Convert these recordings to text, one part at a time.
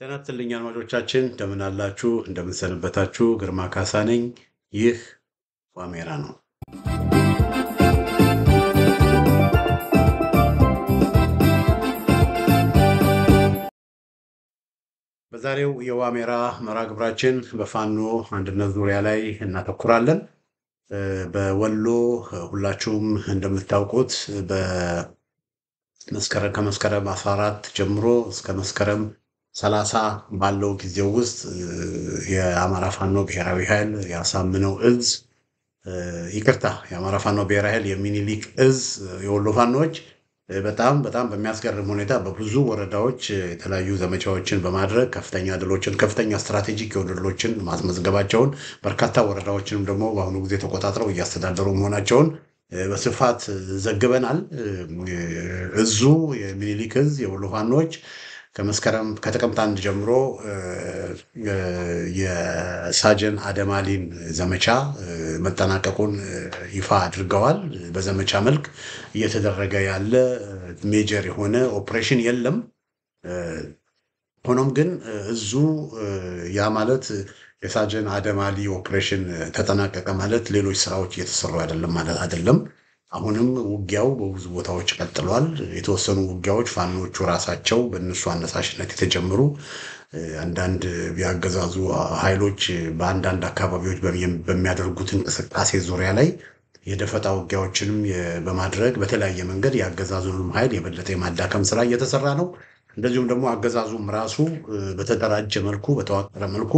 ጤና ይስጥልኝ አድማጮቻችን እንደምን አላችሁ? እንደምን ሰነበታችሁ? ግርማ ካሳ ነኝ። ይህ ዋሜራ ነው። በዛሬው የዋሜራ መርሃ ግብራችን በፋኖ አንድነት ዙሪያ ላይ እናተኩራለን። በወሎ ሁላችሁም እንደምታውቁት ከመስከረም 14 ጀምሮ እስከ መስከረም 30 ባለው ጊዜ ውስጥ የአማራ ፋኖ ብሔራዊ ኃይል ያሳምነው እዝ የአማራ ፋኖ ብሔራዊ ኃይል የሚኒሊክ እዝ የወሎ ፋኖች በጣም በሚያስገርም ሁኔታ በብዙ ወረዳዎች የተለያዩ ዘመቻዎችን በማድረግ ከፍተኛ ስትራቴጂክ የሆኑ ድሎችን ማስመዝገባቸውን በርካታ ወረዳዎችንም ደግሞ በአሁኑ ጊዜ ተቆጣጥረው እያስተዳደሩ መሆናቸውን በስፋት ዘግበናል። እዙ የሚኒሊክ እዝ የወሎ ፋኖች ከጥቅምት 1 ጀምሮ የሳጀን አደማሊን ዘመቻ መጠናቀቁን ይፋ አድርገዋል። በዘመቻ መልክ እየተደረገ ያለ ሜጀር የሆነ ኦፕሬሽን የለም። ሆኖም ግን እዙ ያ ማለት የሳጀን አደማሊ ኦፕሬሽን ተጠናቀቀ ማለት ሌሎች ስራዎች እየተሰሩ አይደለም ማለት አይደለም። አሁንም ውጊያው በብዙ ቦታዎች ቀጥሏል። የተወሰኑ ውጊያዎች ፋኖቹ ራሳቸው በእነሱ አነሳሽነት የተጀመሩ አንዳንድ ያገዛዙ ኃይሎች በአንዳንድ አካባቢዎች በሚያደርጉት እንቅስቃሴ ዙሪያ ላይ የደፈጣ ውጊያዎችንም በማድረግ በተለያየ መንገድ ያገዛዙንም ኃይል የበለጠ የማዳከም ስራ እየተሰራ ነው። እንደዚሁም ደግሞ አገዛዙም ራሱ በተደራጀ መልኩ በተዋቀረ መልኩ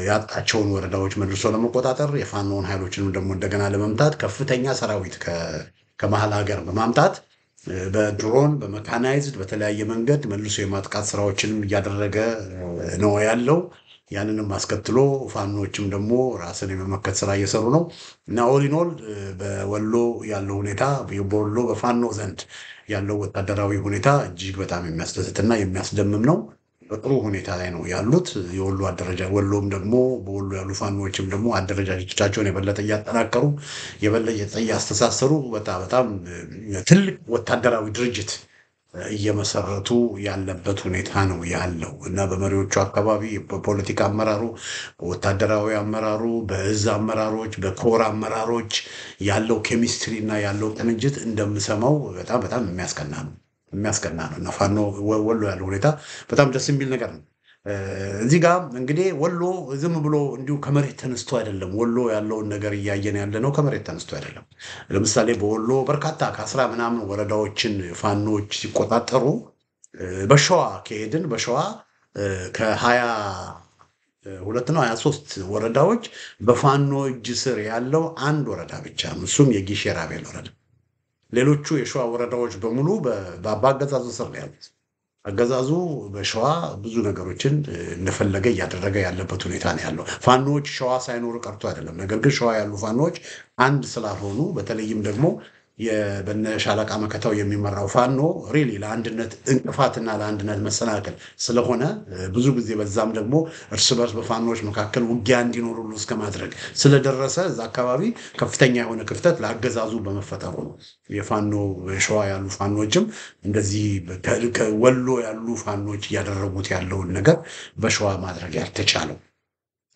ያጣቸውን ወረዳዎች መልሶ ለመቆጣጠር የፋኖን ኃይሎችንም ደግሞ እንደገና ለመምታት ከፍተኛ ሰራዊት ከመሃል ሀገር በማምጣት በድሮን በመካናይዝድ በተለያየ መንገድ መልሶ የማጥቃት ስራዎችንም እያደረገ ነው ያለው። ያንንም አስከትሎ ፋኖችም ደግሞ ራስን የመመከት ስራ እየሰሩ ነው እና ኦሊኖል በወሎ ያለው ሁኔታ በወሎ በፋኖ ዘንድ ያለው ወታደራዊ ሁኔታ እጅግ በጣም የሚያስደስትና የሚያስደምም ነው። በጥሩ ሁኔታ ላይ ነው ያሉት ወሎም ደግሞ በወሎ ያሉ ፋኖችም ደግሞ አደረጃጀቶቻቸውን የበለጠ እያጠናከሩ የበለጠ እያስተሳሰሩ በጣም ትልቅ ወታደራዊ ድርጅት እየመሰረቱ ያለበት ሁኔታ ነው ያለው እና በመሪዎቹ አካባቢ በፖለቲካ አመራሩ፣ በወታደራዊ አመራሩ፣ በእዝ አመራሮች፣ በኮር አመራሮች ያለው ኬሚስትሪ እና ያለው ቅንጅት እንደምሰማው በጣም የሚያስቀና ነው እና ፋኖ ወሎ ያለው ሁኔታ በጣም ደስ የሚል ነገር ነው። እዚህ ጋር እንግዲህ ወሎ ዝም ብሎ እንዲሁ ከመሬት ተነስቶ አይደለም። ወሎ ያለውን ነገር እያየን ያለ ነው ከመሬት ተነስቶ አይደለም። ለምሳሌ በወሎ በርካታ ከ10 ምናምን ወረዳዎችን ፋኖች ሲቆጣጠሩ በሸዋ ከሄድን በሸዋ ከ22 ነው 23 ወረዳዎች በፋኖ እጅ ስር ያለው አንድ ወረዳ ብቻ ነው። እሱም የጊሼ ራቤል ወረዳ። ሌሎቹ የሸዋ ወረዳዎች በሙሉ በአገዛዙ ስር ነው ያሉት። አገዛዙ በሸዋ ብዙ ነገሮችን እንደፈለገ እያደረገ ያለበት ሁኔታ ነው ያለው። ፋኖች ሸዋ ሳይኖሩ ቀርቶ አይደለም። ነገር ግን ሸዋ ያሉ ፋኖች አንድ ስላልሆኑ በተለይም ደግሞ በነ ሻለቃ መከታው የሚመራው ፋኖ ሪሊ ለአንድነት እንቅፋትና ለአንድነት መሰናክል ስለሆነ ብዙ ጊዜ በዛም ደግሞ እርስ በርስ በፋኖች መካከል ውጊያ እንዲኖር ሁሉ እስከ ማድረግ ስለደረሰ እዛ አካባቢ ከፍተኛ የሆነ ክፍተት ለአገዛዙ በመፈጠሩ ነው። የፋኖ ሸዋ ያሉ ፋኖችም እንደዚህ ወሎ ያሉ ፋኖች እያደረጉት ያለውን ነገር በሸዋ ማድረግ ያልተቻለው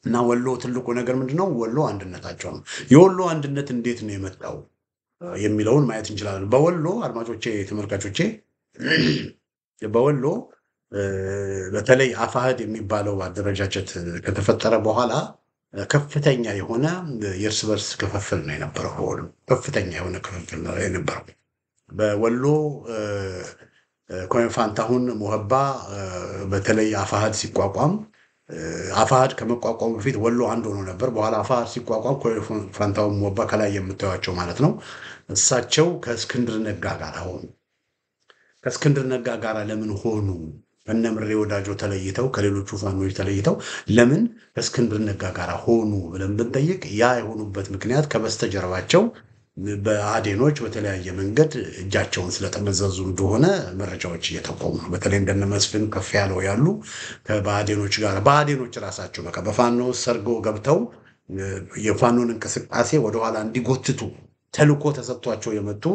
እና ወሎ ትልቁ ነገር ምንድነው? ወሎ አንድነታቸው ነው። የወሎ አንድነት እንዴት ነው የመጣው የሚለውን ማየት እንችላለን። በወሎ አድማጮቼ፣ ተመልካቾቼ በወሎ በተለይ አፋሕድ የሚባለው አደረጃጀት ከተፈጠረ በኋላ ከፍተኛ የሆነ የእርስ በርስ ክፍፍል ነው የነበረው። በወሎ ከፍተኛ የሆነ ክፍፍል ነው የነበረው። በወሎ ኮሎኔል ፋንታሁን ሞሀባ በተለይ አፋሕድ ሲቋቋም አፋሕድ ከመቋቋሙ በፊት ወሎ አንድ ሆኖ ነበር። በኋላ አፋሕድ ሲቋቋም ኮሎኔል ፋንታሁን ሞሀባ ከላይ የምታዩቸው ማለት ነው እሳቸው ከእስክንድር ነጋ ጋር ሆኑ። ከእስክንድር ነጋ ጋር ለምን ሆኑ? እነምሬ ወዳጆ ተለይተው ከሌሎቹ ፋኖች ተለይተው ለምን ከእስክንድር ነጋ ጋር ሆኑ ብለን ብንጠይቅ ያ የሆኑበት ምክንያት ከበስተጀርባቸው በአዴኖች በተለያየ መንገድ እጃቸውን ስለጠመዘዙ እንደሆነ መረጃዎች እየጠቆሙ ነው። በተለይ እንደነ መስፍን ከፍ ያለው ያሉ በአዴኖች ራሳቸው በፋኖ ሰርገው ገብተው የፋኖን እንቅስቃሴ ወደኋላ እንዲጎትቱ ተልኮ ተሰጥቷቸው የመጡ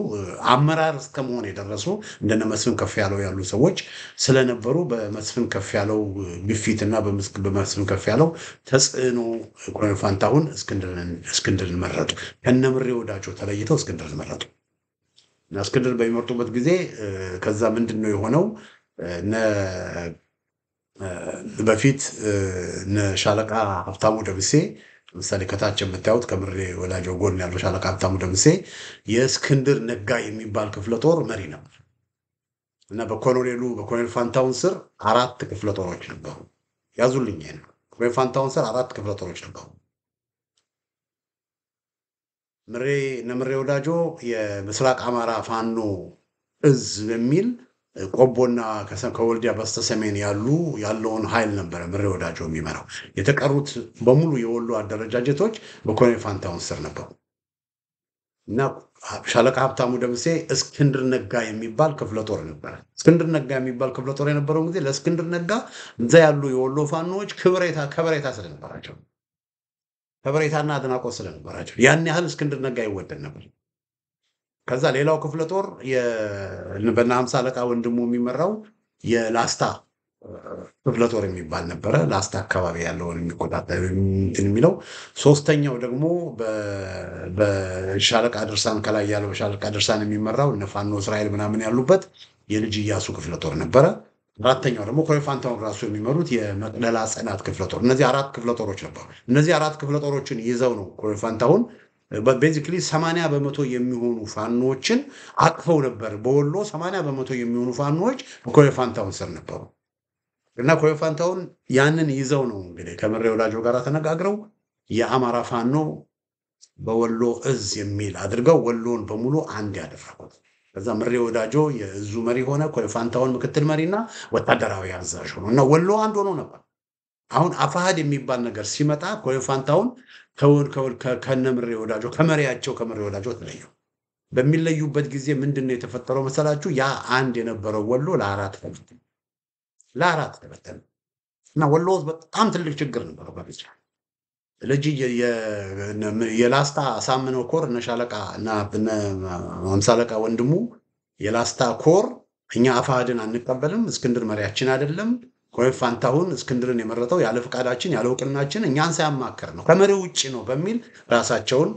አመራር እስከመሆን የደረሱ እንደነ መስፍን ከፍያለው ያሉ ሰዎች ስለነበሩ በመስፍን ከፍያለው ግፊትና በመስፍን ከፍያለው ተጽዕኖ ኮሎኔል ፋንታሁን እስክንድርን መረጡ። ከነምሬ ወዳጆ ተለይተው እስክንድርን መረጡ እና እስክንድር በሚመርጡበት ጊዜ ከዛ ምንድን ነው የሆነው? በፊት ሻለቃ ሀብታሙ ደምሴ ለምሳሌ ከታች የምታዩት ከምሬ ወዳጆ ጎን ያለው ሻለቃ ሀብታሙ ደምሴ የእስክንድር ነጋ የሚባል ክፍለ ጦር መሪ ነበር እና በኮሎኔል ፋንታሁን ስር 4 ክፍለ ጦሮች ነበሩ። ያዙልኝ ነው። ኮሎኔል ፋንታሁን ስር 4 ክፍለ ጦሮች ነበሩ። ምሬ ወዳጆ የምስራቅ አማራ ፋኖ እዝ በሚል ቆቦና ከወልዲያ በስተሰሜን ያለውን ኃይል ነበረ ምሬ ወዳጆ የሚመራው። የተቀሩት በሙሉ የወሎ አደረጃጀቶች በኮሎኔል ፋንታሁን ስር ነበሩ እና ሻለቃ ሀብታሙ ደምሴ እስክንድር ነጋ የሚባል ክፍለ ጦር ነበረ። እስክንድር ነጋ የሚባል ክፍለ ጦር የነበረው ጊዜ ለእስክንድር ነጋ እዛ ያሉ የወሎ ፋኖዎች ከበሬታ ስለነበራቸው ከበሬታና አድናቆት ስለነበራቸው ያን ያህል እስክንድር ነጋ ይወደድ ነበር። ከዛ ሌላው ክፍለ ጦር በእነ 50 አለቃ ወንድሙ የሚመራው የላስታ ክፍለ ጦር የሚባል ነበረ። ላስታ አካባቢ ያለውን የሚቆጣጠር የሚለው። ሶስተኛው ደግሞ በሻለቃ ድርሳን ከላይ ያለው ሻለቃ ድርሳን የሚመራው እነ ፋኖ እስራኤል ምናምን ያሉበት የልጅ ኢያሱ ክፍለ ጦር ነበረ። አራተኛው ደግሞ ኮሎኔል ፋንታሁን ራሱ የሚመሩት የመቅደላ ጽናት ክፍለ ጦር። እነዚህ 4 ክፍለ ጦሮች ነበሩ። እነዚህ 4 ክፍለ ጦሮችን ይዘው ነው ኮሎኔል ፋንታሁን ቤዚክሊ 80% የሚሆኑ ፋኖችን አቅፈው ነበር። በወሎ 80% የሚሆኑ ፋኖች በኮሎኔል ፋንታሁን ስር ነበሩ እና ኮሎኔል ፋንታሁን ያንን ይዘው ነው እንግዲህ ከምሬ ወዳጆ ጋር ተነጋግረው የአማራ ፋኖ በወሎ እዝ የሚል አድርገው ወሎን በሙሉ አንድ ያደረጉት። ከዛ ምሬ ወዳጆ የእዙ መሪ ሆነ፣ ኮሎኔል ፋንታሁን ምክትል መሪና ወታደራዊ አዛዥ ሆኖ እና ወሎ አንድ ሆኖ ነበር። አሁን አፋሃድ የሚባል ነገር ሲመጣ ኮሎኔል ፋንታሁን ከነምሬ ወዳጆ ከመሪያቸው ከምሬ ወዳጆ ተለዩ። በሚለዩበት ጊዜ ምንድነው የተፈጠረው መሰላችሁ? ያ አንድ የነበረው ወሎ ለአራት ተበተነ እና ወሎ ውስጥ በጣም ትልቅ ችግር ነበረው። በዚህ ልጅ የላስታ አሳምነው ኮር እነ ሻለቃ እና 50 አለቃ ወንድሙ የላስታ ኮር እኛ አፋሃድን አንቀበልም፣ እስክንድር መሪያችን አይደለም፣ ኮሎኔል ፋንታሁን እስክንድርን የመረጠው ያለ ፍቃዳችን ያለ እውቅናችን እኛን ሳያማከር ነው፣ ከመሪው ውጭ ነው በሚል ራሳቸውን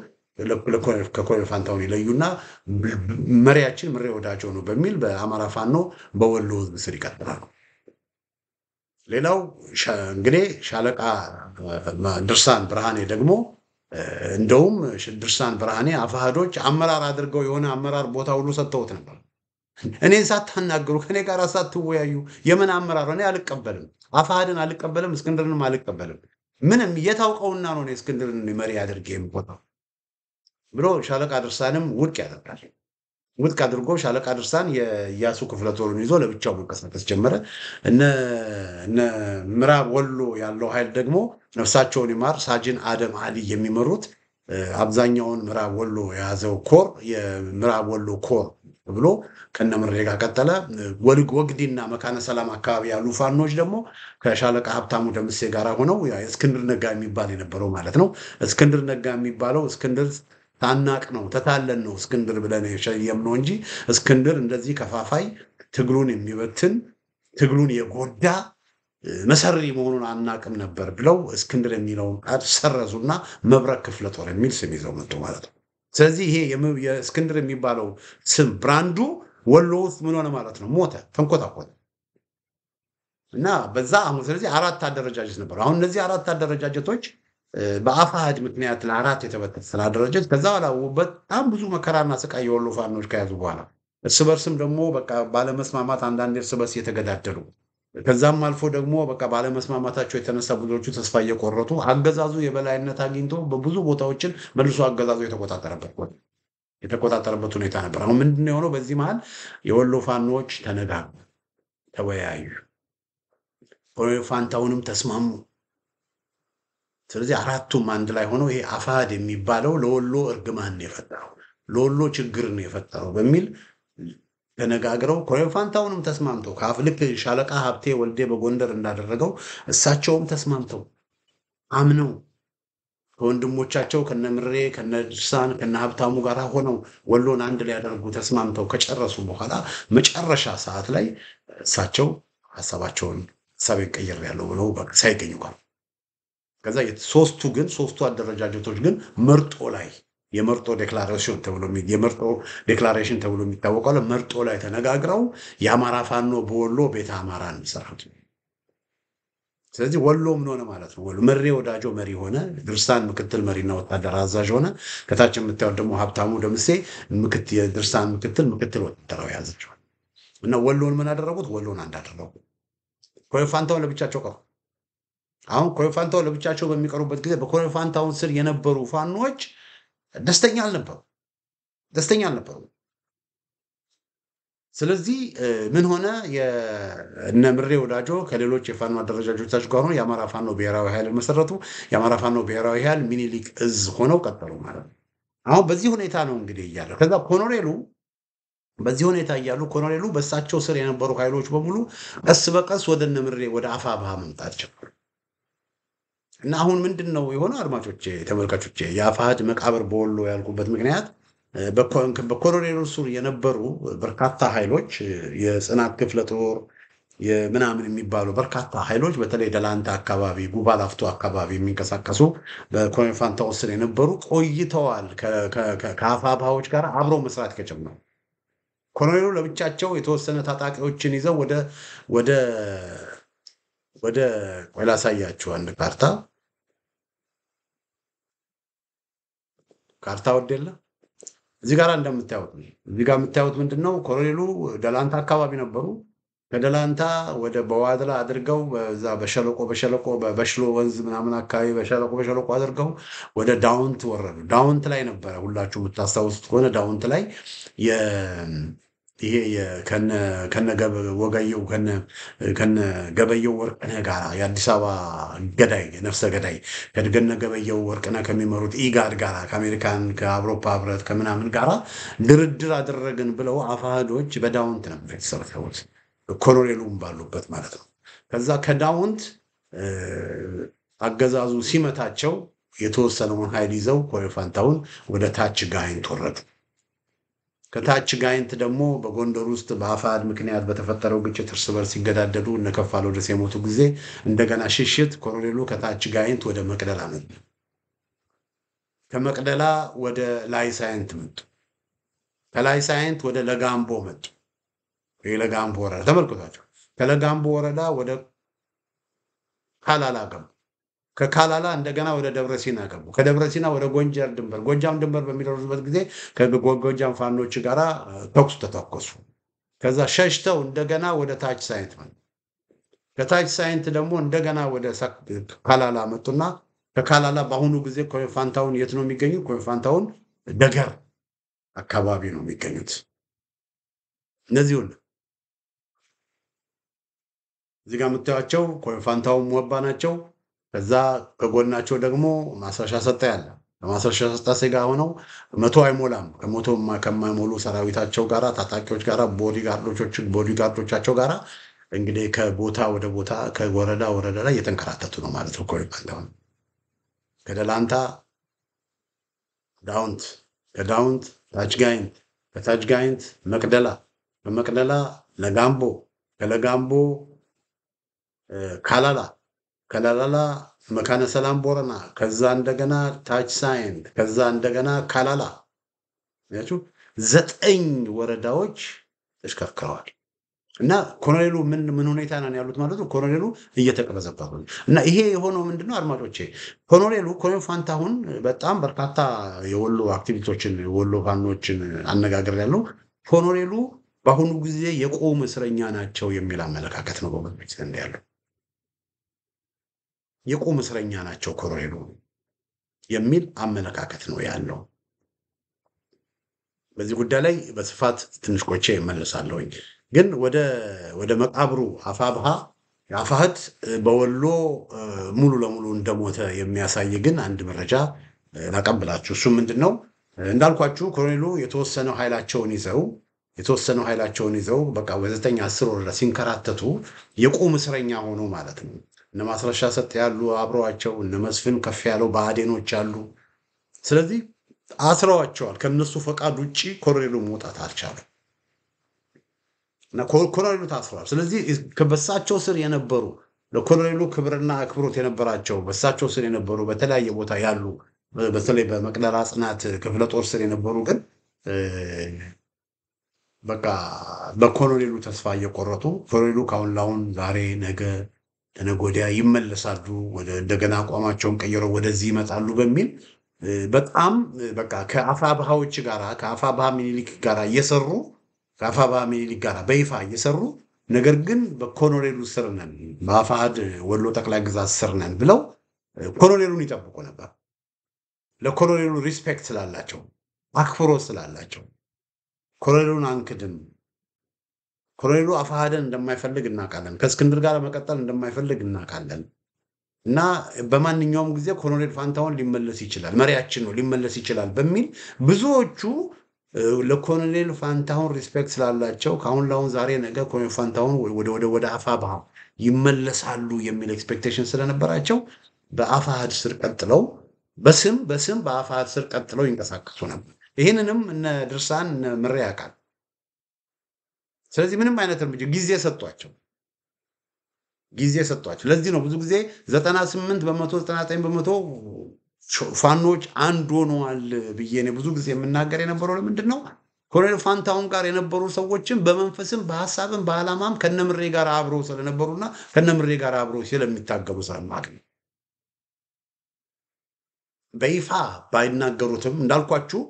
ከኮሎኔል ፋንታሁን ይለዩና መሪያችን ምሬ ወዳጆ ነው በሚል በአማራ ፋኖ በወሎ ህዝብ ስር ይቀጥላሉ። ሌላው እንግዲህ ሻለቃ ድርሳን ብርሃኔ ደግሞ እንደውም ድርሳን ብርሃኔ አፋሃዶች አመራር አድርገው የሆነ አመራር ቦታ ሁሉ ሰጥተውት ነበር። እኔን ሳታናገሩ ከኔ ጋር ሳትወያዩ የምን አመራር? እኔ አልቀበልም፣ አፋሃድን አልቀበልም፣ እስክንድርንም አልቀበልም። ምንም የታውቀውና ነው እስክንድርን መሪ አድርጌ የምቆጣው ብሎ ሻለቃ ድርሳንም ውድቅ ያደርጋል። ውድቅ አድርጎ ሻለቃ ድርሳን የኢያሱ ክፍለ ጦርን ይዞ ለብቻው መንቀሳቀስ ጀመረ። እነ ምዕራብ ወሎ ያለው ኃይል ደግሞ ነፍሳቸውን ይማር ሳጅን አደም አሊ የሚመሩት አብዛኛውን ምዕራብ ወሎ የያዘው ኮር የምዕራብ ወሎ ኮር ብሎ ከነምሬ ጋር ቀጠለ። ወግዲና መካነ ሰላም አካባቢ ያሉ ፋኖች ደግሞ ከሻለቃ ሀብታሙ ደምሴ ጋር ሆነው እስክንድር ነጋ የሚባል የነበረው ማለት ነው። እስክንድር ነጋ የሚባለው እስክንድር ታናቅ ነው ተታለን ነው እስክንድር ብለን የሸየምነው እንጂ እስክንድር እንደዚህ ከፋፋይ ትግሉን የሚበትን ትግሉን የጎዳ መሰሪ መሆኑን አናቅም ነበር ብለው እስክንድር የሚለውን ቃል ሰረዙና መብረቅ ክፍለ ጦር የሚል ስም ይዘው መጡ ማለት ነው። ስለዚህ ይሄ የእስክንድር የሚባለው ስም ብራንዱ ወሎ ውስጥ ምን ሆነ ማለት ነው? ሞተ፣ ተንኮታኮተ እና በዛ አሁን ስለዚህ 4 አደረጃጀት ነበሩ። አሁን እነዚህ 4 አደረጃጀቶች በአፋሃድ ምክንያት ለአራት የተበተነ ስላደረጀት ከዛ በኋላ በጣም ብዙ መከራና ስቃይ የወሎ ፋኖች ከያዙ በኋላ እርስ በርስም ደግሞ በቃ ባለመስማማት አንዳንድ እርስ በርስ እየተገዳደሉ ከዛም አልፎ ደግሞ በቃ ባለመስማማታቸው የተነሳ ብዙዎቹ ተስፋ እየቆረጡ አገዛዙ የበላይነት አግኝቶ በብዙ ቦታዎችን መልሶ አገዛዙ የተቆጣጠረበት ሁኔታ ነበር። አሁን ምንድን ነው የሆነው? በዚህ መሃል የወሎ ፋኖች ተነጋገሩ፣ ተወያዩ፣ ኮሎኔል ፋንታሁንም ተስማሙ። ስለዚህ አራቱም አንድ ላይ ሆነው ይሄ አፋሃድ የሚባለው ለወሎ እርግማን ነው የፈጠረው፣ ለወሎ ችግር ነው የፈጠረው በሚል ተነጋግረው ኮሎኔል ፋንታሁንም ተስማምተው ልክ ሻለቃ ሀብቴ ወልዴ በጎንደር እንዳደረገው እሳቸውም ተስማምተው አምነው ከወንድሞቻቸው ከነምሬ ከነድርሳን ከነሀብታሙ ጋር ሆነው ወሎን አንድ ላይ ያደርጉ ተስማምተው ከጨረሱ በኋላ መጨረሻ ሰዓት ላይ እሳቸው ሀሳባቸውን ሀሳቤን ቀይሬያለሁ ብለው ሳይገኙ ጋር ከዛ ሶስቱ አደረጃጀቶች ግን መርጦ ላይ የመርጦ ዴክላሬሽን ተብሎ የሚታወቀው መርጦ ላይ ተነጋግረው የአማራ ፋኖ በወሎ ቤተ አማራን ይሰራሉ። ስለዚህ ወሎ ምን ሆነ ማለት ነው? ወሎ መሬ ወዳጆ መሪ ሆነ፣ ድርሳን ምክትል መሪና ወታደር አዛዥ ሆነ። ከታች የምታዩት ደግሞ ሀብታሙ ደምሴ የድርሳን ምክትል ወታደራዊ ያዘችው እና ወሎን ምን አደረጉት? ወሎን አንድ አደረጉ። ኮሎኔል ፋንታሁን ለብቻቸው ቀሩ። አሁን ኮሎኔል ፋንታሁን ለብቻቸው በሚቀሩበት ጊዜ በኮሎኔል ፋንታሁን ስር የነበሩ ፋኖች ደስተኛ አልነበሩ። ስለዚህ ምን ሆነ? የእነ ምሬ ወዳጆ ከሌሎች የፋኖ አደረጃጆቻቸው ጋር ሆነው የአማራ ፋኖ ብሔራዊ ኃይል መሰረቱ። የአማራ ፋኖ ብሔራዊ ኃይል ሚኒሊክ እዝ ሆነው ቀጠሉ ማለት ነው። አሁን በዚህ ሁኔታ ነው እንግዲህ እያለ ከዛ ኮሎኔሉ በዚህ ሁኔታ እያሉ ኮሎኔሉ በእሳቸው ስር የነበሩ ኃይሎች በሙሉ ቀስ በቀስ ወደ እነ ምሬ ወደ አፋብኃ መምጣት ጀመሩ። እና አሁን ምንድን ነው የሆነው? አድማጮቼ፣ ተመልካቾቼ የአፋሕድ መቃብር በወሎ ያልኩበት ምክንያት በኮሎኔሉ ስር የነበሩ በርካታ ኃይሎች የጽናት ክፍለ ጦር ምናምን የሚባሉ በርካታ ኃይሎች በተለይ ደላንታ አካባቢ፣ ጉባ ላፍቶ አካባቢ የሚንቀሳቀሱ በኮሎኔል ፋንታሁን ስር የነበሩ ቆይተዋል። ከአፋብኃዎች ጋር አብረው መስራት ከጀመሩ ኮሎኔሉ ለብቻቸው የተወሰነ ታጣቂዎችን ይዘው ወደ ቆይ ላሳያችሁ አንድ ካርታ ወደለ እዚህ ጋር እንደምታዩት ነው። እዚህ ጋር የምታዩት ምንድነው? ኮሎኔሉ ደላንታ አካባቢ ነበሩ። ከደላንታ ወደ በዋድላ አድርገው በዛ በሸለቆ በበሽሎ ወንዝ ምናምን አካባቢ በሸለቆ አድርገው ወደ ዳውንት ወረዱ። ዳውንት ላይ ነበረ ሁላችሁ የምታስታውሱት ከሆነ ዳውንት ላይ ይሄ ከነገበየው ወርቅነህ ጋር የአዲስ አበባ ገዳይ ነፍሰ ገዳይ ከነገበየው ወርቅነህ ከሚመሩት ኢጋድ ጋር ከአሜሪካን ከአውሮፓ ህብረት ከምናምን ጋር ድርድር አደረግን ብለው አፋሕዶች በዳውንት ነበር የተሰበሰቡት፣ ኮሎኔሉም ባሉበት ማለት ነው። ከዛ ከዳውንት አገዛዙ ሲመታቸው የተወሰነውን ኃይል ይዘው ኮሎኔል ፋንታሁን ወደ ታች ጋይንት ወረዱ። ከታች ጋይንት ደግሞ በጎንደር ውስጥ በአፋሕድ ምክንያት በተፈጠረው ግጭት እርስ በርስ ሲገዳደሉ እነ ከፋለ ወደሰ የሞቱ ጊዜ እንደገና ሽሽት ኮሎኔሉ ከታች ጋይንት ወደ መቅደላ መጡ። ከመቅደላ ወደ ላይ ሳይንት መጡ። ከላይ ሳይንት ወደ ለጋምቦ መጡ። ለጋምቦ ወረዳ ተመልክቷቸው። ከለጋምቦ ወረዳ ወደ ካላላ ገቡ። ከካላላ እንደገና ወደ ደብረ ሲና ገቡ። ከደብረ ሲና ወደ ጎጃም ድንበር በሚደርሱበት ጊዜ ከጎጃም ፋኖች ጋር ተኩስ ተተኮሱ። ከዛ ሸሽተው እንደገና ወደ ታች ሳይንት መጡ። ከታች ሳይንት ደግሞ እንደገና ወደ ካላላ መጡና ከካላላ በአሁኑ ጊዜ ኮሎኔል ፋንታሁን የት ነው የሚገኙት? ኮሎኔል ፋንታሁን ደገር አካባቢ ነው የሚገኙት። እነዚህ ሁሉ እዚህ ጋር የምታዩቸው ኮሎኔል ፋንታሁን ሞባ ናቸው። ከዛ ከጎናቸው ደግሞ ማስረሻ ሰጠ ያለ ማስረሻ ሰጠ ጋር ሆነው መቶ አይሞላም ከመቶ ከማይሞሉ ሰራዊታቸው ጋራ ታጣቂዎች ጋራ ቦዲጋርዶቻቸው ጋራ እንግዲህ ከቦታ ወደ ቦታ ከወረዳ ወረዳ ላይ እየተንከራተቱ ነው ማለት ነው። ኮሎኔል ፋንታሁን ከደላንታ ዳውንት፣ ከዳውንት ታች ጋይንት፣ ከታች ጋይንት መቅደላ፣ ከመቅደላ ለጋምቦ፣ ከለጋምቦ ካላላ፣ ከላላላ መካነ ሰላም ቦረና፣ ከዛ እንደገና ታች ሳይንት፣ ከዛ እንደገና ካላላ ያችሁ 9 ወረዳዎች ተሽከርክረዋል። እና ኮሎኔሉ ምን ሁኔታ ነው ያሉት ማለት ነው። ኮሎኔሉ እየተቀበዘበዙ እና ይሄ የሆነው ምንድነው አድማጮቼ? ኮሎኔል ፋንታሁን በጣም በርካታ የወሎ አክቲቪስቶችን የወሎ ፋኖችን አነጋገር ያለው ኮሎኔሉ በአሁኑ ጊዜ የቆሙ እስረኛ ናቸው የሚል አመለካከት ነው በመንግስት ዘንድ ያለው። የቆሙ እስረኛ ናቸው ኮሎኔሉ የሚል አመለካከት ነው ያለው። በዚህ ጉዳይ ላይ በስፋት ትንሽ ቆይቼ እመለሳለሁኝ። ግን ወደ መቃብሩ አፋሕድ በወሎ ሙሉ ለሙሉ እንደሞተ የሚያሳይ ግን አንድ መረጃ ላቀብላችሁ። እሱ ምንድነው? እንዳልኳችሁ ኮሎኔሉ የተወሰነው ኃይላቸውን ይዘው በቃ በ9-10 ወረዳ ሲንከራተቱ የቁም እስረኛ ሆኖ ማለት ነው። እነ ማስረሻ ሰጥ ያሉ አብረዋቸው እነ መስፍን ከፍ ያለው ብአዴኖች አሉ። ስለዚህ አስረዋቸዋል። ከነሱ ፈቃድ ውጪ ኮሎኔሉ መውጣት አልቻለም እና ኮሎኔሉ ታስረዋል። ስለዚህ በሳቸው ስር የነበሩ ለኮሎኔሉ ክብርና አክብሮት የነበራቸው በሳቸው ስር የነበሩ በተለያየ ቦታ ያሉ በተለይ በመቅደላ ጽናት ክፍለ ጦር ስር የነበሩ ግን በቃ በኮሎኔሉ ተስፋ እየቆረጡ ኮሎኔሉ ካሁን ላሁን ዛሬ ነገ ለነገ ወዲያ ይመለሳሉ፣ እንደገና አቋማቸውን ቀይረው ወደዚህ ይመጣሉ በሚል በጣም በቃ ከአፋብኃዎች ጋራ ከአፋብኃ ሚኒሊክ ጋራ እየሰሩ ከአፋብኃ ሚኒሊክ ጋራ በይፋ እየሰሩ ነገር ግን በኮሎኔሉ ስር ነን በአፋሕድ ወሎ ጠቅላይ ግዛት ስር ነን ብለው ኮሎኔሉን ይጠብቁ ነበር። ለኮሎኔሉ ሪስፔክት ስላላቸው አክብሮት ስላላቸው ኮሎኔሉን አንክድም። ኮሎኔሉ አፋሕድን እንደማይፈልግ እናውቃለን። ከእስክንድር ጋር መቀጠል እንደማይፈልግ እናውቃለን። እና በማንኛውም ጊዜ ኮሎኔል ፋንታሁን ሊመለስ ይችላል፣ መሪያችን ነው ሊመለስ ይችላል በሚል ብዙዎቹ ለኮሎኔል ፋንታሁን ሪስፔክት ስላላቸው ከአሁን ላሁን ዛሬ ነገ ኮሎኔል ፋንታሁን ወደ አፋብኃ ይመለሳሉ የሚል ኤክስፔክቴሽን ስለነበራቸው በአፋሕድ ስር ቀጥለው በስም በአፋሕድ ስር ቀጥለው ይንቀሳቀሱ ነበር። ይህንንም እነ ድርሳን እነ ምሬ ያውቃል። ስለዚህ ምንም አይነት እርምጃ ጊዜ ሰጧቸው። ለዚህ ነው ብዙ ጊዜ 98 በመቶ 99 በመቶ ፋኖች አንድ ሆነዋል ብዬ ነው ብዙ ጊዜ የምናገር የነበረው። ለምንድን ነው ኮሎኔል ፋንታሁን ጋር የነበሩ ሰዎችን በመንፈስም በሐሳብም በዓላማም ከነምሬ ጋር አብረው ስለነበሩና ከነምሬ ጋር አብረው ስለሚታገሉ ስለማቅ ነው። በይፋ ባይናገሩትም እንዳልኳችሁ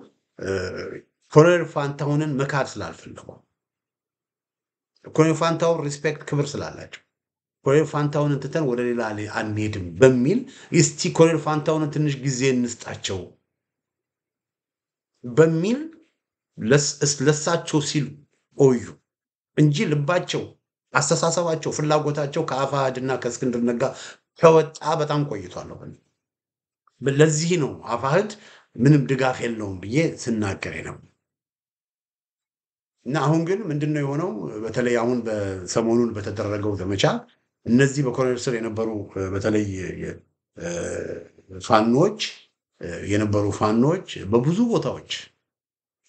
ኮሎኔል ፋንታሁንን መካድ ስላልፈለጉ ኮሎኔል ፋንታሁን ሪስፔክት ክብር ስላላቸው ኮሎኔል ፋንታሁንን ትተን ወደ ሌላ አንሄድም በሚል እስቲ ኮሎኔል ፋንታሁንን ትንሽ ጊዜ እንስጣቸው በሚል ለሳቸው ሲሉ ቆዩ እንጂ ልባቸው፣ አስተሳሰባቸው፣ ፍላጎታቸው ከአፋሕድና ከእስክንድር ነጋ ከወጣ በጣም ቆይቷል። ለዚህ ነው አፋሕድ ምንም ድጋፍ የለውም ብዬ ስናገር ነው። እና አሁን ግን ምንድነው የሆነው? በተለይ አሁን በሰሞኑን በተደረገው ዘመቻ እነዚህ በኮሎኔል ስር የነበሩ በተለይ ፋኖች የነበሩ ፋኖች በብዙ ቦታዎች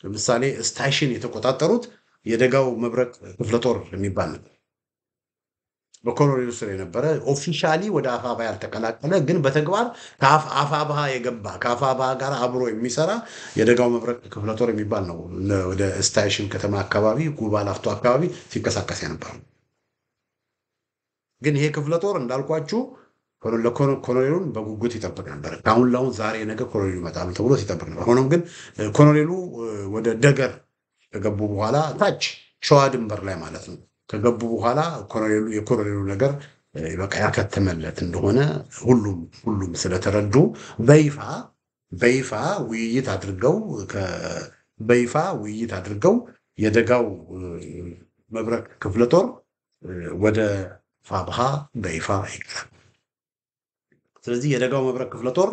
ለምሳሌ ስታሽን የተቆጣጠሩት የደጋው መብረቅ ክፍለ ጦር የሚባል ነበር። በኮሎኔሉ ስር የነበረ ኦፊሻሊ ወደ አፋብኃ ያልተቀላቀለ ግን በተግባር ከአፋብኃ የገባ ከአፋብኃ ጋር አብሮ የሚሰራ የደጋው መብረቅ ክፍለ ጦር የሚባል ነው። ወደ ስታሽን ከተማ አካባቢ ጉባ ላፍቶ አካባቢ ሲንቀሳቀስ የነበረው ግን ይሄ ክፍለ ጦር እንዳልኳችሁ ኮሎኔሉን በጉጉት ይጠብቅ ነበር። ከአሁን ላሁን ዛሬ ነገ ኮሎኔሉ ይመጣል ተብሎ ሲጠብቅ ነበር። ሆኖም ግን ኮሎኔሉ ወደ ደገር ከገቡ በኋላ ታች ሸዋ ድንበር ላይ ማለት ነው ከገቡ በኋላ የኮሎኔሉ ነገር በቃ ያከተመለት እንደሆነ ሁሉም ስለተረዱ በይፋ ውይይት አድርገው የደጋው መብረቅ ክፍለ ጦር ወደ አፋብኃ በይፋ ይቀርባል። ስለዚህ የደጋው መብረቅ ክፍለ ጦር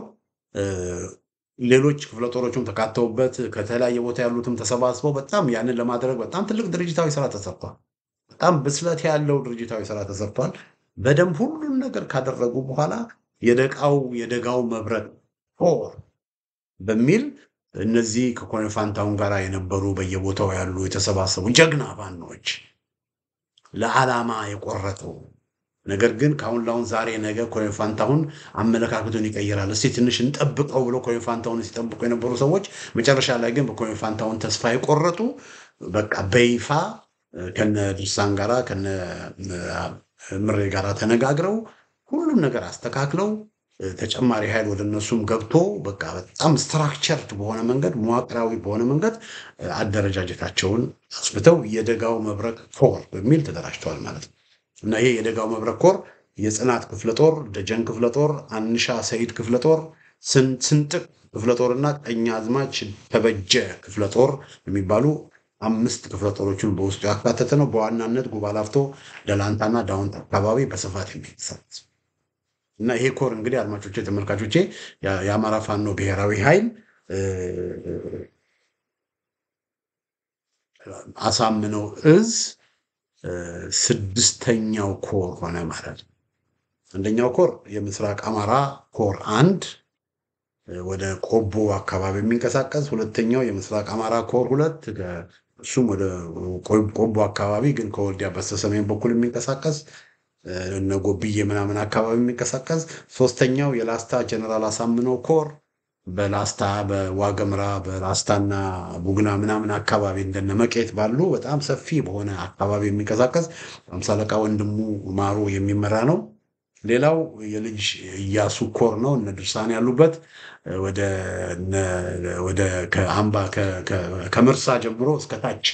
ሌሎች ክፍለ ጦሮችም ተካተውበት ከተለያየ ቦታ ያሉትም ተሰባስበው በጣም ያንን ለማድረግ በጣም ትልቅ ድርጅታዊ ስራ ተሰርቷል። በጣም ብስለት ያለው ድርጅታዊ ስራ ተሰርቷል። በደንብ ሁሉን ነገር ካደረጉ በኋላ የደጋው መብረቅ ጦር በሚል እነዚህ ከኮሎኔል ፋንታሁን ጋር የነበሩ በየቦታው ያሉ የተሰባሰቡ ጀግና ፋኖች ለዓላማ የቆረጡ ነገር ግን ከአሁን ላሁን ዛሬ ነገ ኮሎኔል ፋንታሁን አመለካከቱን ይቀይራል እስቲ ትንሽ እንጠብቀው ብሎ ኮሎኔል ፋንታሁን ሲጠብቁ የነበሩ ሰዎች መጨረሻ ላይ ግን በኮሎኔል ፋንታሁን ተስፋ የቆረጡ በቃ በይፋ ከነ ድርሳን ጋራ ከነ ምሬ ጋራ ተነጋግረው ሁሉም ነገር አስተካክለው ተጨማሪ ኃይል ወደ እነሱም ገብቶ በቃ በጣም ስትራክቸርድ በሆነ መንገድ መዋቅራዊ በሆነ መንገድ አደረጃጀታቸውን አስፍተው የደጋው መብረቅ ኮር በሚል ተደራጅተዋል ማለት ነው። እና ይሄ የደጋው መብረቅ ኮር የጽናት ክፍለ ጦር፣ ደጀን ክፍለ ጦር፣ አንሻ ሰይድ ክፍለ ጦር፣ ስንጥቅ ክፍለ ጦርና ቀኛዝማች ተበጀ ክፍለ ጦር የሚባሉ 5 ክፍለ ጦሮችን በውስጡ ያካተተ ነው። በዋናነት ጉባ ላፍቶ፣ ደላንታና ዳውንት አካባቢ በስፋት የሚንቀሳቀስ እና ይሄ ኮር እንግዲህ አድማጮቼ፣ ተመልካቾቼ የአማራ ፋኖ ብሔራዊ ኃይል አሳምነው እዝ 6ኛው ኮር ሆነ ማለት ነው። አንደኛው ኮር የምስራቅ አማራ ኮር 1 ወደ ቆቦ አካባቢ የሚንቀሳቀስ፣ ሁለተኛው የምስራቅ አማራ ኮር 2 እሱም ወደ ቆቦ አካባቢ ግን ከወልዲያ በስተሰሜን በኩል የሚንቀሳቀስ እነ ጎብዬ ምናምን አካባቢ የሚንቀሳቀስ፣ ሶስተኛው የላስታ ጀነራል አሳምነው ኮር በላስታ በዋገምራ በላስታና ቡግና ምናምን አካባቢ እንደነ መቄት ባሉ በጣም ሰፊ በሆነ አካባቢ የሚንቀሳቀስ አምሳ አለቃ ወንድሙ ማሩ የሚመራ ነው። ሌላው የልጅ እያሱ ኮር ነው። እነ ድርሳን ያሉበት ወደ ከአምባ ከመርሳ ጀምሮ እስከ ታች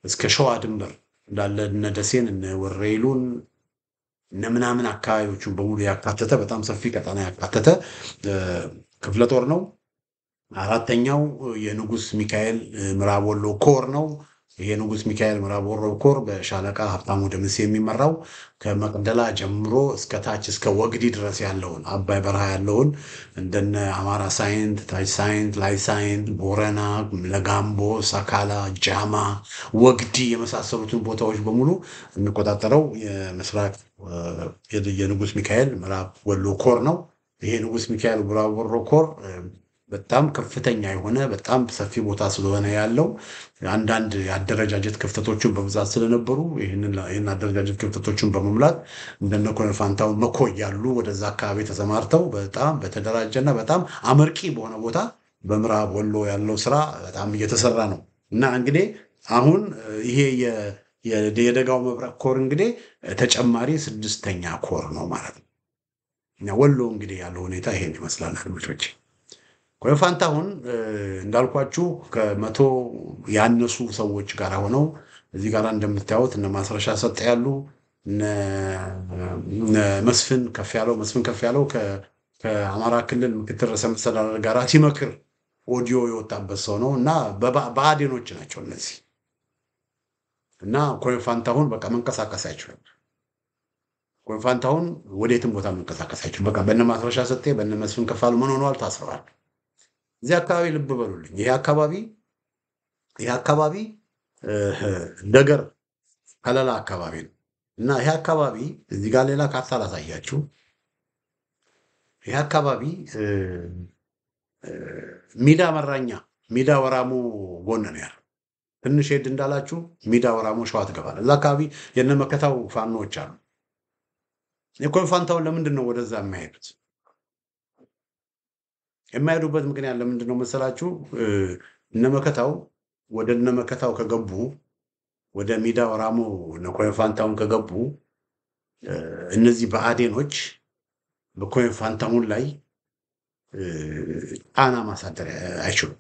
እስከ ሸዋ ድንበር እንዳለ እነ ደሴን እነ ወሬሉን እነ ምናምን አካባቢዎቹን በሙሉ ያካተተ በጣም ሰፊ ቀጠና ያካተተ ክፍለ ጦር ነው። አራተኛው የንጉስ ሚካኤል ምዕራብ ወሎ ኮር ነው። ይሄ ንጉስ ሚካኤል ምዕራብ ወሎ ኮር በሻለቃ ሀብታሙ ደምሴ የሚመራው ከመቅደላ ጀምሮ እስከ ታች እስከ ወግዲ ድረስ ያለውን አባይ በረሃ ያለውን እንደነ አማራ ሳይንት፣ ታች ሳይንት፣ ላይ ሳይንት፣ ቦረና፣ ለጋምቦ፣ ሰካላ፣ ጃማ፣ ወግዲ የመሳሰሉትን ቦታዎች በሙሉ የሚቆጣጠረው የምስራቅ የንጉስ ሚካኤል ምዕራብ ወሎ ኮር ነው። ይሄ ንጉስ ሚካኤል ምዕራብ ወሎ ኮር በጣም ከፍተኛ የሆነ በጣም ሰፊ ቦታ ስለሆነ ያለው አንዳንድ የአደረጃጀት ክፍተቶችን በብዛት ስለነበሩ ይህን አደረጃጀት ክፍተቶችን በመሙላት እንደነ ኮሎኔል ፋንታሁን መኮይ ያሉ ወደዛ አካባቢ ተሰማርተው በጣም በተደራጀና በጣም አመርቂ በሆነ ቦታ በምዕራብ ወሎ ያለው ስራ በጣም እየተሰራ ነው እና እንግዲህ አሁን ይሄ የደጋው መብረቅ ኮር እንግዲህ ተጨማሪ 6ኛ ኮር ነው ማለት ነው። ወሎ እንግዲህ ያለው ሁኔታ ይሄን ይመስላል አድማጮች። ኮሎኔል ፋንታሁን እንዳልኳችሁ ከመቶ ያነሱ ሰዎች ጋር ሆነው እዚህ ጋር እንደምታዩት እነ ማስረሻ ሰጠ ያሉ እነ መስፍን ከፍ ያለው ከአማራ ክልል ምክትል ርዕሰ መስተዳድር ጋር ሲመክር ኦዲዮ የወጣበት ሰው ነው እና በአዴኖች ናቸው እነዚህ እና ኮሎኔል ፋንታሁን በቃ መንቀሳቀስ አይችልም። ኮሎኔል ፋንታሁን ወዴትም ቦታ መንቀሳቀስ አይችልም። በቃ በእነ ማስረሻ ሰጠ በእነ መስፍን ከፋሉ ምን ሆነዋል? ታስረዋል። እዚህ አካባቢ ልብ በሉልኝ። ይሄ አካባቢ ደገር ከለላ አካባቢ ነው እና ይሄ አካባቢ እዚህ ጋር ሌላ ካርታ ላሳያችሁ። ይሄ አካባቢ ሚዳ ወራሞ ጎን ነው ያለው። ትንሽ ሄድ እንዳላችሁ ሚዳ ወራሞ ሸዋ ትገባል። እዛ አካባቢ የነመከታው ፋኖች አሉ። የኮሎኔል ፋንታሁን ለምንድን ነው ወደዛ የማይሄዱት? የማይሄዱበት ምክንያት ለምንድን ነው መሰላችሁ? ወደ እነመከታው ከገቡ ወደ ሚዳ ወራሞ ኮሎኔል ፋንታሁን ከገቡ እነዚህ በአዴኖች በኮሎኔል ፋንታሁን ላይ ጫና ማሳደር አይችሉም።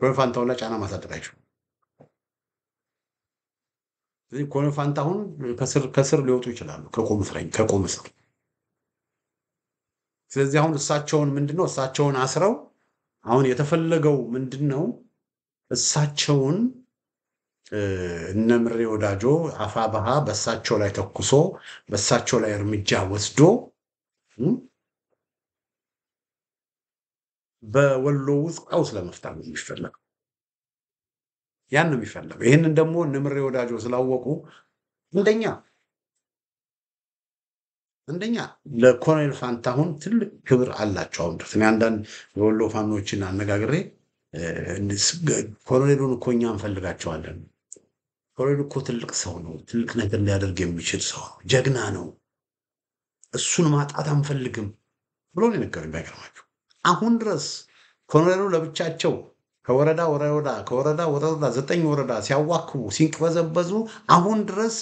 ኮሎኔል ፋንታሁን ላይ ጫና ማሳደር አይችሉም። ስለዚህ ኮሎኔል ፋንታሁን ከስር ሊወጡ ይችላሉ ከቆም ስር። ስለዚህ አሁን እሳቸውን አስረው አሁን የተፈለገው ምንድነው? እሳቸውን እነ ምሬ ወዳጆ አፋብኃ በእሳቸው ላይ ተኩሶ በእሳቸው ላይ እርምጃ ወስዶ በወሎ ውስጥ ቀውስ ለመፍጠር ነው የሚፈለገው። ያን ነው የሚፈለገው። ይህንን ደግሞ እነ ምሬ ወዳጆ ስላወቁ አንደኛ ለኮሎኔል ፋንታሁን ትልቅ ክብር አላቸው። አሁን ድረስ እኔ አንዳንድ የወሎ ፋኖችን አነጋግሬ ኮሎኔሉን እኮ እኛ እንፈልጋቸዋለን፣ ኮሎኔሉ እኮ ትልቅ ሰው ነው፣ ትልቅ ነገር ሊያደርግ የሚችል ሰው ነው፣ ጀግና ነው፣ እሱን ማጣት አንፈልግም ብሎ ነው የነገሩኝ። ባይገርማችሁ አሁን ድረስ ኮሎኔሉ ለብቻቸው ከወረዳ 9 ወረዳ ሲያዋክቡ ሲንቅበዘበዙ አሁን ድረስ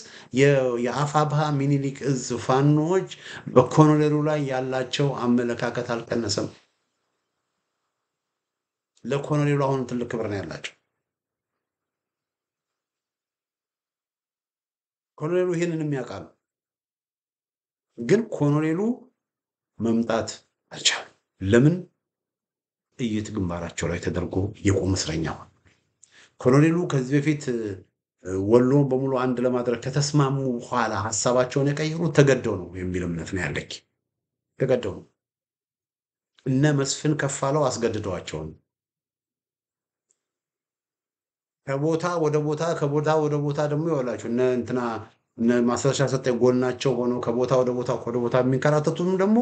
የአፋብኃ ሚኒሊክ እዝ ፋኖች በኮሎኔሉ ላይ ያላቸው አመለካከት አልቀነሰም። ለኮሎኔሉ አሁን ትልቅ ክብር ነው ያላቸው። ኮሎኔሉ ይህንን ያውቃሉ። ግን ኮሎኔሉ መምጣት አልቻለም። ለምን? ጥይት ግንባራቸው ላይ ተደርጎ የቆመ እስረኛ ሆነ። ኮሎኔሉ ከዚህ በፊት ወሎን በሙሉ አንድ ለማድረግ ከተስማሙ በኋላ ሀሳባቸውን የቀየሩት ተገደው ነው የሚል እምነት ነው ያለኝ። ተገደው ነው። እነ መስፍን ከፋለው አስገድደዋቸው ነው። ከቦታ ወደ ቦታ ደግሞ ይወላችሁ እነ ማስረሻ ሰጤ ጎናቸው ሆኖ ከቦታ ወደ ቦታ የሚንከራተቱም ደግሞ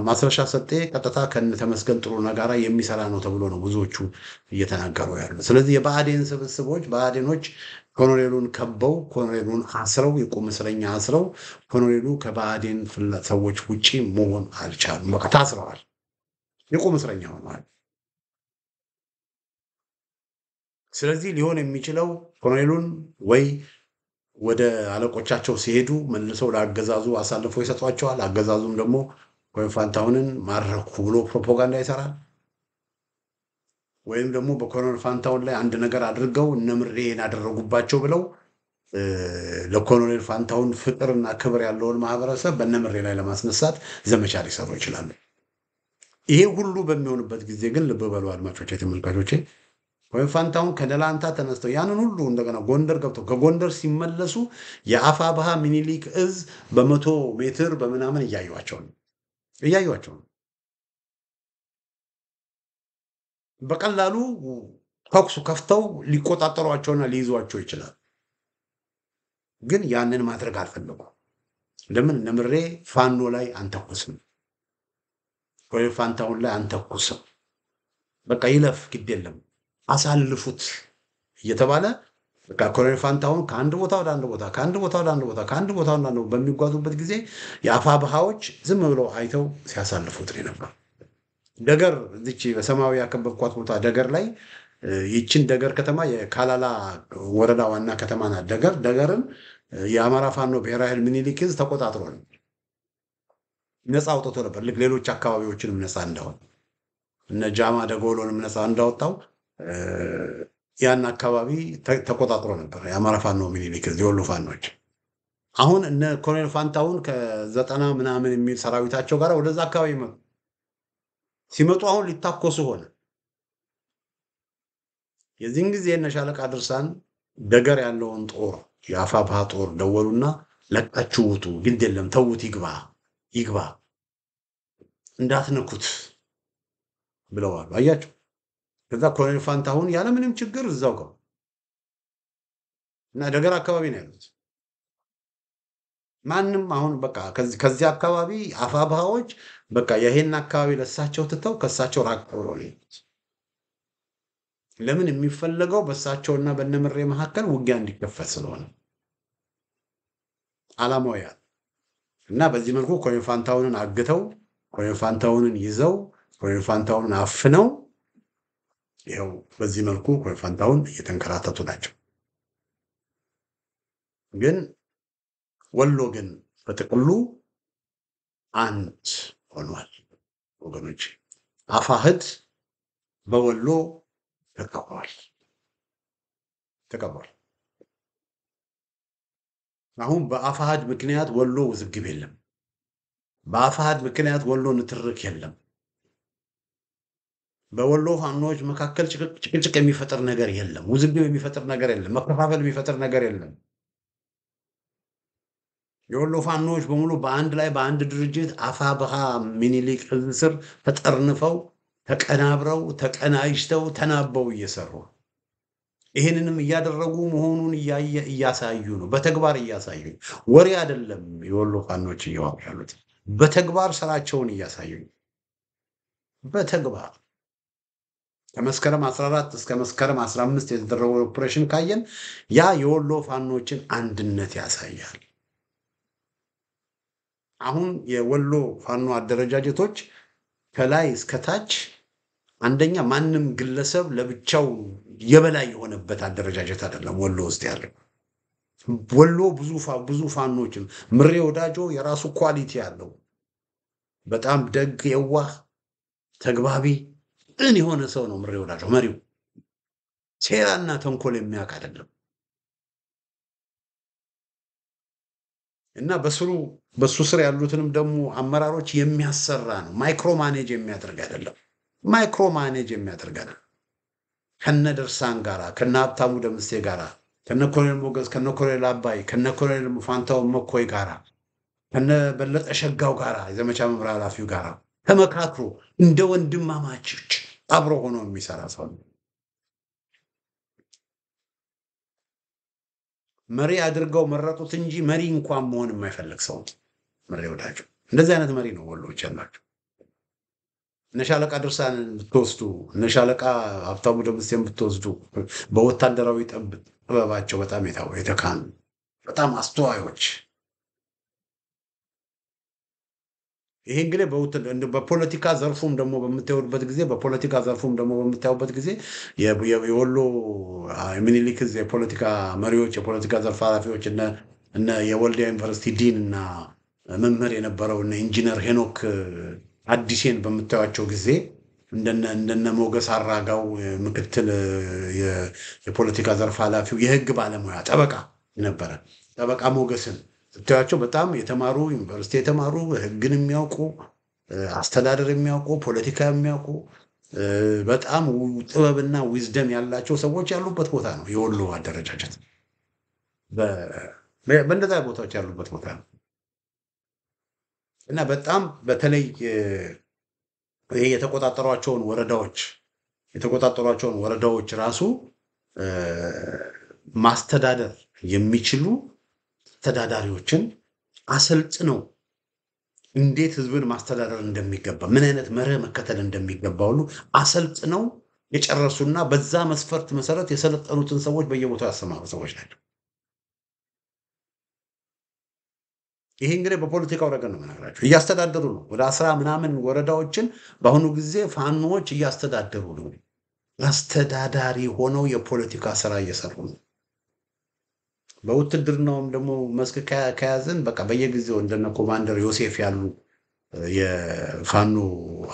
ማስረሻ ሰጤ ቀጥታ ከነተመስገን ጥሩነህ ጋራ የሚሰራ ነው ተብሎ ነው ብዙዎቹ እየተናገሩ ያሉ። ስለዚህ የብአዴን ስብስቦች ብአዴኖች ኮሎኔሉን ከበው ኮሎኔሉን አስረው የቁም እስረኛ አስረው ኮሎኔሉ ከባዕዴን ሰዎች ውጪ መሆን አልቻሉም። በቃ ታስረዋል፣ የቁም እስረኛ ሆነዋል። ስለዚህ ሊሆን የሚችለው ኮሎኔሉን ወይ ወደ አለቆቻቸው ሲሄዱ መልሰው ለአገዛዙ አሳልፎ ይሰጧቸዋል። አገዛዙም ደግሞ ወይም ፋንታሁንን ማረኩ ብሎ ፕሮፓጋንዳ ይሰራል። ወይም ደግሞ በኮሎኔል ፋንታሁን ላይ አንድ ነገር አድርገው እነምሬን አደረጉባቸው ብለው ለኮሎኔል ፋንታሁን ፍቅርና ክብር ያለውን ማህበረሰብ በእነምሬ ላይ ለማስነሳት ዘመቻ ሊሰሩ ይችላሉ። ይሄ ሁሉ በሚሆንበት ጊዜ ግን ልብ በሉ አድማጮቼ፣ ተመልካቾቼ፣ ኮሎኔል ፋንታሁን ከደላንታ ተነስተው ያንን ሁሉ እንደገና ጎንደር ገብተው ከጎንደር ሲመለሱ የአፋብኃ ሚኒሊክ እዝ በ100 ሜትር በምናምን እያዩዋቸው ነው። በቀላሉ ተኩሱ ከፍተው ሊቆጣጠሯቸውና ሊይዟቸው ይችላል። ግን ያንን ማድረግ አልፈለጉም። ለምን? እነምሬ ፋኖ ላይ አንተኩስም፣ ኮሎኔል ፋንታሁን ላይ አንተኩስም፣ በቃ ይለፍ ግድ የለም አሳልፉት እየተባለ በቃ ኮሎኔል ፋንታሁን ከአንድ ቦታ ወደ አንድ ቦታ ከአንድ ቦታ ወደ አንድ ቦታ ከአንድ ቦታ ወደ አንድ ቦታ በሚጓዙበት ጊዜ የአፋብኃዎች ዝም ብለው አይተው ሲያሳልፉት ነው ነበር። ደገር እዚች በሰማያዊ ያከበብኳት ቦታ ደገር ላይ ይችን ደገር ከተማ የካላላ ወረዳ ዋና ከተማ ናት። ደገርን የአማራ ፋኖ ብሔራዊ ኃይል ሚኒሊክ እዝ ተቆጣጥሮ ነው ነፃ አውጥቶ ነበር። ልክ ሌሎች አካባቢዎችንም ነፃ እንደሆነ እነ ጃማ ደጎሎንም ነፃ እንዳወጣው ያን አካባቢ ተቆጣጥሮ ነበር የአማራ ፋኖ ሚኒሊክ እዝ የወሎ ፋኖች። አሁን እነ ኮሎኔል ፋንታሁን ከ90 ምናምን የሚል ሰራዊታቸው ጋር ወደዛ አካባቢ ሲመጡ አሁን ሊታኮሱ ሆነ። የዚህን ጊዜ እነ ሻለቃ ድርሳን ደገር ያለውን ጦር የአፋብኃ ጦር ደወሉና ለቃችሁ ውጡ፣ ግድ የለም ተውት፣ ይግባ እንዳትነኩት ብለዋል። አያችሁ። ከዛ ኮሎኔል ፋንታሁን ያለምንም ችግር እዛው ጋር እና ደገር አካባቢ ነው ያሉት። ማንም አሁን በቃ ከዚህ አካባቢ አፋብኃዎች በቃ ይሄን አካባቢ ለሳቸው ትተው ከሳቸው ራቅ ብሎ ነው። ለምን? የሚፈለገው በሳቸውና በእነምሬ መካከል ውጊያ እንዲከፈት ስለሆነ ዓላማው ያ እና በዚህ መልኩ ኮሎኔል ፋንታሁንን አግተው ኮሎኔል ፋንታሁንን ይዘው ኮሎኔል ፋንታሁንን አፍነው ይኸው በዚህ መልኩ ኮሎኔል ፋንታሁን እየተንከራተቱ ናቸው። ግን ወሎ ግን በጥቅሉ አንድ ሆኗል ወገኖች። አፋሕድ በወሎ ተከብሯል። አሁን በአፋሕድ ምክንያት ወሎ ውዝግብ የለም። በአፋሕድ ምክንያት ወሎ ንትርክ የለም። በወሎ ፋኖች መካከል ጭቅጭቅ የሚፈጥር ነገር የለም። ውዝግብ የሚፈጥር ነገር የለም። መከፋፈል የሚፈጥር ነገር የለም። የወሎ ፋኖች በሙሉ በአንድ ላይ በአንድ ድርጅት አፋብኃ ሚኒሊክ እዝ ስር ተጠርንፈው ተቀናብረው ተቀናጅተው ተናበው እየሰሩ ይህንንም እያደረጉ መሆኑን እያሳዩ ነው። በተግባር እያሳዩ ወሬ አይደለም። የወሎ ፋኖች እየዋሉ ያሉት በተግባር ስራቸውን እያሳዩ በተግባር ከመስከረም 14 እስከ መስከረም 15 የተደረገው ኦፕሬሽን ካየን ያ የወሎ ፋኖችን አንድነት ያሳያል። አሁን የወሎ ፋኖ አደረጃጀቶች ከላይ እስከታች አንደኛ ማንም ግለሰብ ለብቻው የበላይ የሆነበት አደረጃጀት አይደለም። ወሎ ውስጥ ያለው ወሎ ብዙ ፋኖችን ምሬ ወዳጆ የራሱ ኳሊቲ ያለው በጣም ደግ የዋህ ተግባቢ የሆነ ሰው ነው። ምሬ ወዳጆ መሪው ሴራና ተንኮል የሚያውቅ አይደለም እና በሱ ስር ያሉትንም ደግሞ አመራሮች የሚያሰራ ነው። ማይክሮ ማኔጅ የሚያደርግ አይደለም። ከነ ደርሳን ጋራ ከነ ሀብታሙ ደምሴ ጋራ ከነ ኮሎኔል ሞገስ ከነ ኮሎኔል አባይ ከነ ኮሎኔል ፋንታሁን መኮይ ጋራ ከነ በለጠ ሸጋው ጋራ የዘመቻ መምሪያ ኃላፊው ጋራ ተመካክሮ እንደ ወንድማማቾች አብሮ ሆኖ የሚሰራ ሰው ነው። መሪ አድርገው መረጡት እንጂ መሪ እንኳን መሆን የማይፈልግ ሰው መሪ ወዳጁ። እንደዚህ አይነት መሪ ነው ወሎዎች ያላቸው። እነ ሻለቃ ድርሳንን ብትወስዱ፣ እነ ሻለቃ ሀብታሙ ደምሴን ብትወስዱ በወታደራዊ ጥበባቸው በጣም የተካኑ በጣም አስተዋዮች። ይሄ እንግዲህ በፖለቲካ ዘርፉም ደግሞ በምታዩበት ጊዜ የወሎ የሚኒሊክ የፖለቲካ መሪዎች፣ የፖለቲካ ዘርፍ ኃላፊዎች እነ የወልዲያ ዩኒቨርሲቲ ዲን እና መምህር የነበረው እነ ኢንጂነር ሄኖክ አዲሴን በምታዩቸው ጊዜ እንደነ ሞገስ አራጋው ምክትል የፖለቲካ ዘርፍ ኃላፊው የህግ ባለሙያ ጠበቃ ነበረ። ጠበቃ ሞገስን ስታዩቸው በጣም የተማሩ ዩኒቨርሲቲ የተማሩ ህግን የሚያውቁ አስተዳደር የሚያውቁ ፖለቲካ የሚያውቁ በጣም ጥበብና ዊዝደም ያላቸው ሰዎች ያሉበት ቦታ ነው የወሎ አደረጃጀት። በእንደዛ ቦታዎች ያሉበት ቦታ ነው እና በጣም በተለይ ይሄ የተቆጣጠሯቸውን ወረዳዎች ራሱ ማስተዳደር የሚችሉ ተዳዳሪዎችን አሰልጥነው እንዴት ህዝብን ማስተዳደር እንደሚገባ ምን አይነት መርህ መከተል እንደሚገባ ሁሉ አሰልጥነው የጨረሱና በዛ መስፈርት መሰረት የሰለጠኑትን ሰዎች በየቦታው ያሰማሩ ሰዎች ናቸው። ይሄ እንግዲህ በፖለቲካው ረገድ ነው የምነግራቸው። እያስተዳደሩ ነው። ወደ 10 ምናምን ወረዳዎችን በአሁኑ ጊዜ ፋኖዎች እያስተዳደሩ ነው። አስተዳዳሪ ሆነው የፖለቲካ ስራ እየሰሩ ነው። በውትድርናውም ደግሞ መስክ ከያዝን በቃ በየጊዜው እንደነ ኮማንደር ዮሴፍ ያሉ የፋኖ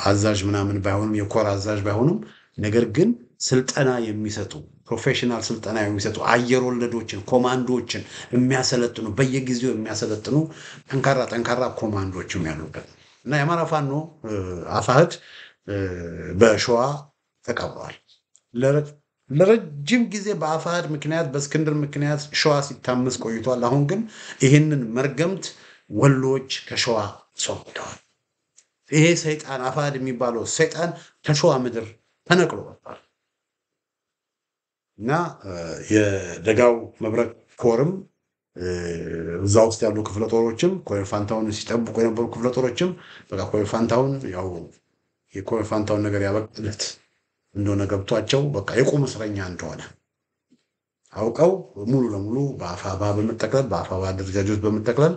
አዛዥ ምናምን ባይሆኑም የኮር አዛዥ ባይሆኑም ነገር ግን ስልጠና የሚሰጡ ፕሮፌሽናል ስልጠና የሚሰጡ አየር ወለዶችን ኮማንዶዎችን የሚያሰለጥኑ በየጊዜው የሚያሰለጥኑ ጠንካራ ኮማንዶዎችም ያሉበት እና የአማራ ፋኖ አፋሕድ በሸዋ ተቀብሯል። ለረጅም ጊዜ በአፋሕድ ምክንያት በእስክንድር ምክንያት ሸዋ ሲታመስ ቆይቷል። አሁን ግን ይህንን መርገምት ወሎዎች ከሸዋ አስወግደዋል። ይሄ ሰይጣን አፋሕድ የሚባለው ሰይጣን ከሸዋ ምድር ተነቅሎ ወጥቷል እና የደጋው መብረቅ ኮርም እዛ ውስጥ ያሉ ክፍለ ጦሮችም ኮሎኔል ፋንታሁን ሲጠብቁ የነበሩ ክፍለ ጦሮችም በቃ ኮሎኔል ፋንታሁን ያው የኮሎኔል ፋንታሁን ነገር ያበቅለት እንደሆነ ገብቷቸው በቃ የቁም እስረኛ እንደሆነ አውቀው ሙሉ ለሙሉ በአፋባ በመጠቅለል በአፋባ አደረጃጀት በመጠቅለል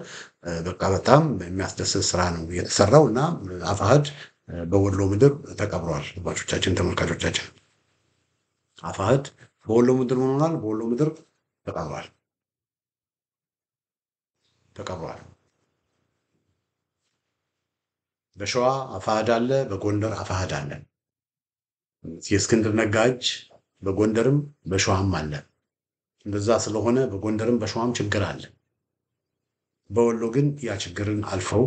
በቃ በጣም የሚያስደስት ስራ ነው የተሰራው እና አፋሕድ በወሎ ምድር ተቀብሯል። አባቶቻችን ተመልካቾቻችን አፋሕድ በወሎ ምድር ምን ሆኗል? በወሎ ምድር ተቀብሯል። በሸዋ አፋሕድ አለ፣ በጎንደር አፋሕድ አለ። የእስክንድር ነጋ እጅ በጎንደርም በሸዋም አለ። እንደዛ ስለሆነ በጎንደርም በሸዋም ችግር አለ። በወሎ ግን ያ ችግርን አልፈው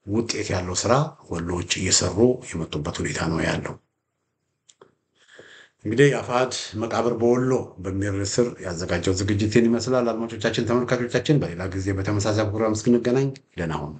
ውጤት ያለው ስራ ወሎዎች እየሰሩ የመጡበት ሁኔታ ነው ያለው። እንግዲህ አፋሕድ መቃብር በወሎ በሚል ስር ያዘጋጀው ዝግጅትን ይመስላል። አድማጮቻችን፣ ተመልካቾቻችን በሌላ ጊዜ በተመሳሳይ ፕሮግራም እስክንገናኝ ደህና ሁኑ።